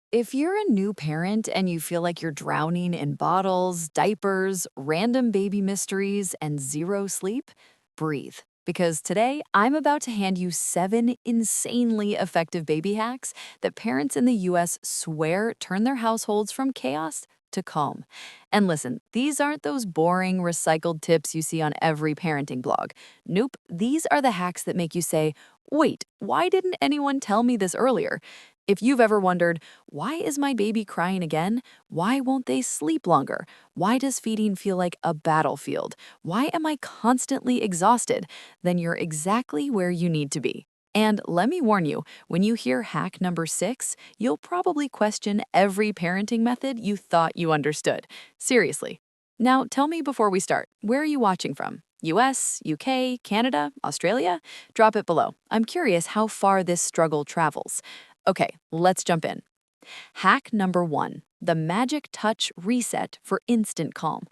If you're a new parent and you feel like you're drowning in bottles, diapers, random baby mysteries, and zero sleep, breathe. Because today, I'm about to hand you 7 insanely effective baby hacks that parents in the US swear turn their households from chaos to calm. And listen, these aren't those boring, recycled tips you see on every parenting blog. Nope, these are the hacks that make you say, wait, why didn't anyone tell me this earlier? If you've ever wondered, why is my baby crying again? Why won't they sleep longer? Why does feeding feel like a battlefield? Why am I constantly exhausted? Then you're exactly where you need to be. And let me warn you, when you hear hack number 6, you'll probably question every parenting method you thought you understood. Seriously. Now, tell me before we start, where are you watching from? US, UK, Canada, Australia? Drop it below. I'm curious how far this struggle travels. Okay, let's jump in. Hack number 1, the magic touch reset for instant calm.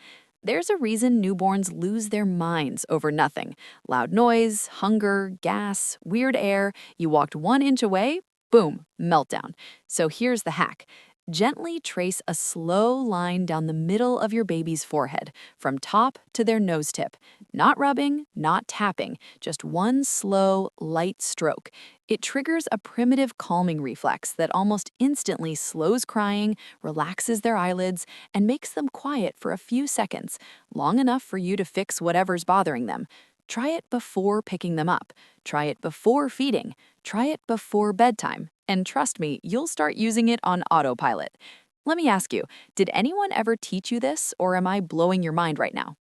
There's a reason newborns lose their minds over nothing. Loud noise, hunger, gas, weird air. You walked 1 inch away, boom, meltdown. So here's the hack. Gently trace a slow line down the middle of your baby's forehead, from top to their nose tip. Not rubbing, not tapping, just one slow, light stroke. It triggers a primitive calming reflex that almost instantly slows crying, relaxes their eyelids, and makes them quiet for a few seconds, long enough for you to fix whatever's bothering them. Try it before picking them up. Try it before feeding. Try it before bedtime. And trust me, you'll start using it on autopilot. Let me ask you, did anyone ever teach you this, or am I blowing your mind right now?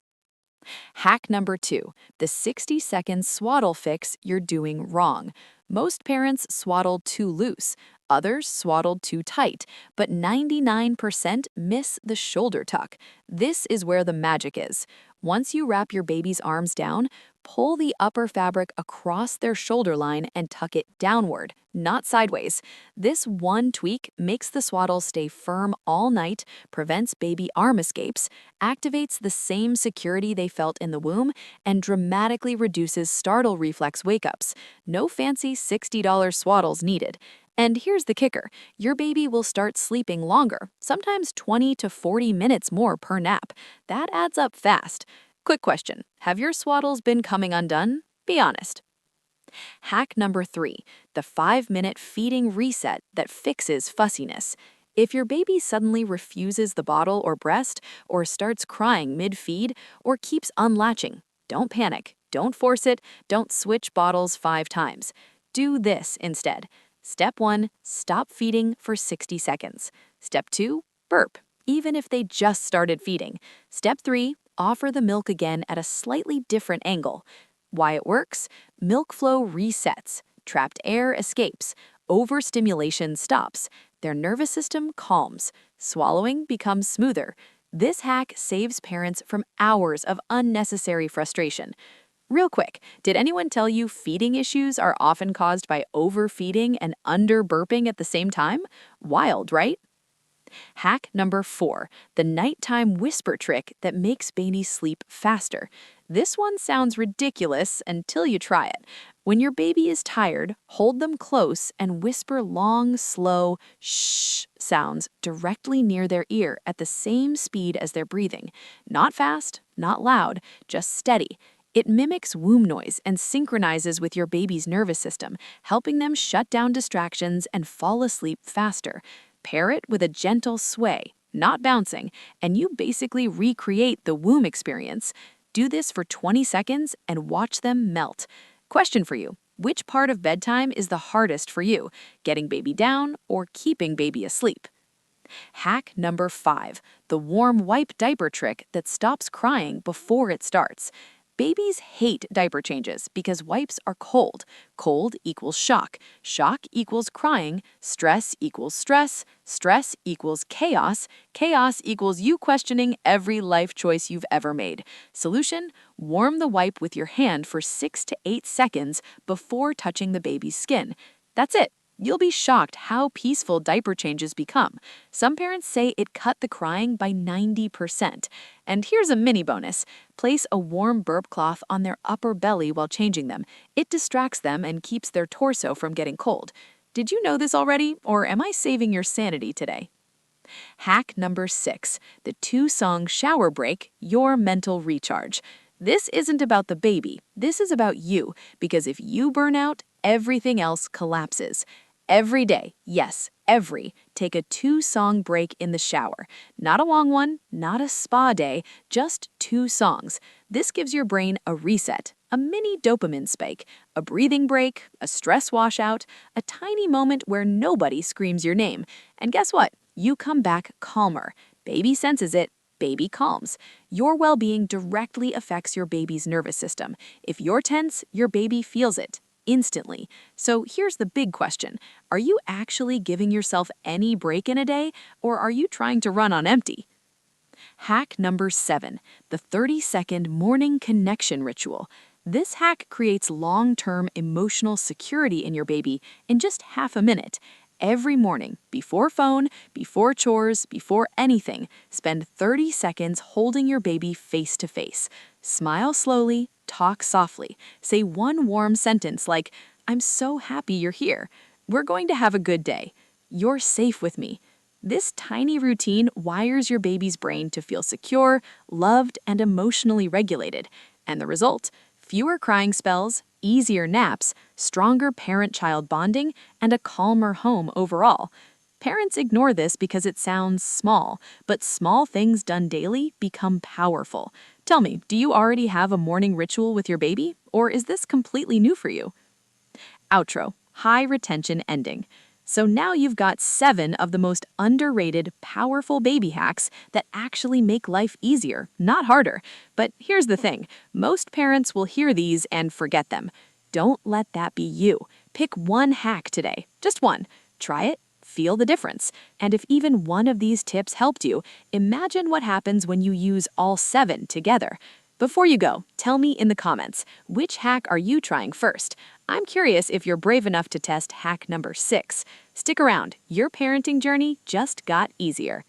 Hack number 2, the 60-second swaddle fix you're doing wrong. Most parents swaddle too loose, others swaddle too tight, but 99% miss the shoulder tuck. This is where the magic is. Once you wrap your baby's arms down, pull the upper fabric across their shoulder line and tuck it downward, not sideways. This one tweak makes the swaddle stay firm all night, prevents baby arm escapes, activates the same security they felt in the womb, and dramatically reduces startle reflex wake-ups. No fancy $60 swaddles needed. And here's the kicker, your baby will start sleeping longer, sometimes 20 to 40 minutes more per nap. That adds up fast. Quick question, have your swaddles been coming undone? Be honest. Hack number 3, the 5-minute feeding reset that fixes fussiness. If your baby suddenly refuses the bottle or breast, or starts crying mid-feed, or keeps unlatching, don't panic, don't force it, don't switch bottles 5 times. Do this instead. Step 1, stop feeding for 60 seconds. Step 2, burp, even if they just started feeding. Step 3, offer the milk again at a slightly different angle. Why it works? Milk flow resets, trapped air escapes, overstimulation stops, their nervous system calms, swallowing becomes smoother. This hack saves parents from hours of unnecessary frustration. Real quick, did anyone tell you feeding issues are often caused by overfeeding and under-burping at the same time? Wild, right? Hack number 4, the nighttime whisper trick that makes babies sleep faster. This one sounds ridiculous until you try it. When your baby is tired, hold them close and whisper long, slow shh sounds directly near their ear at the same speed as they're breathing. Not fast, not loud, just steady. It mimics womb noise and synchronizes with your baby's nervous system, helping them shut down distractions and fall asleep faster. Pair it with a gentle sway, not bouncing, and you basically recreate the womb experience. Do this for 20 seconds and watch them melt. Question for you, which part of bedtime is the hardest for you, getting baby down or keeping baby asleep? Hack number 5, the warm wipe diaper trick that stops crying before it starts. Babies hate diaper changes because wipes are cold. Cold equals shock. Shock equals crying. Stress equals stress. Stress equals chaos. Chaos equals you questioning every life choice you've ever made. Solution? Warm the wipe with your hand for 6 to 8 seconds before touching the baby's skin. That's it. You'll be shocked how peaceful diaper changes become. Some parents say it cut the crying by 90%. And here's a mini bonus. Place a warm burp cloth on their upper belly while changing them. It distracts them and keeps their torso from getting cold. Did you know this already, or am I saving your sanity today? Hack number 6, the 2-song shower break, your mental recharge. This isn't about the baby, this is about you, because if you burn out, everything else collapses. Every day, yes, take a 2-song break in the shower. Not a long one, not a spa day, just 2 songs. This gives your brain a reset, a mini dopamine spike, a breathing break, a stress washout, a tiny moment where nobody screams your name. And guess what? You come back calmer. Baby senses it, baby calms. Your well-being directly affects your baby's nervous system. If you're tense, your baby feels it instantly. So here's the big question. Are you actually giving yourself any break in a day, or are you trying to run on empty? Hack number 7, the 30-second morning connection ritual. This hack creates long-term emotional security in your baby in just half a minute. Every morning, before phone, before chores, before anything, spend 30 seconds holding your baby face to face. Smile slowly, talk softly. Say one warm sentence like, "I'm so happy you're here. We're going to have a good day. You're safe with me." This tiny routine wires your baby's brain to feel secure, loved, and emotionally regulated. And the result? Fewer crying spells, easier naps, stronger parent-child bonding, and a calmer home overall. Parents ignore this because it sounds small, but small things done daily become powerful. Tell me, do you already have a morning ritual with your baby, or is this completely new for you? Outro, high retention ending. So now you've got 7 of the most underrated, powerful baby hacks that actually make life easier, not harder. But here's the thing, most parents will hear these and forget them. Don't let that be you. Pick one hack today, just one. Try it, feel the difference. And if even one of these tips helped you, imagine what happens when you use all 7 together. Before you go, tell me in the comments, which hack are you trying first? I'm curious if you're brave enough to test hack number 6. Stick around, your parenting journey just got easier.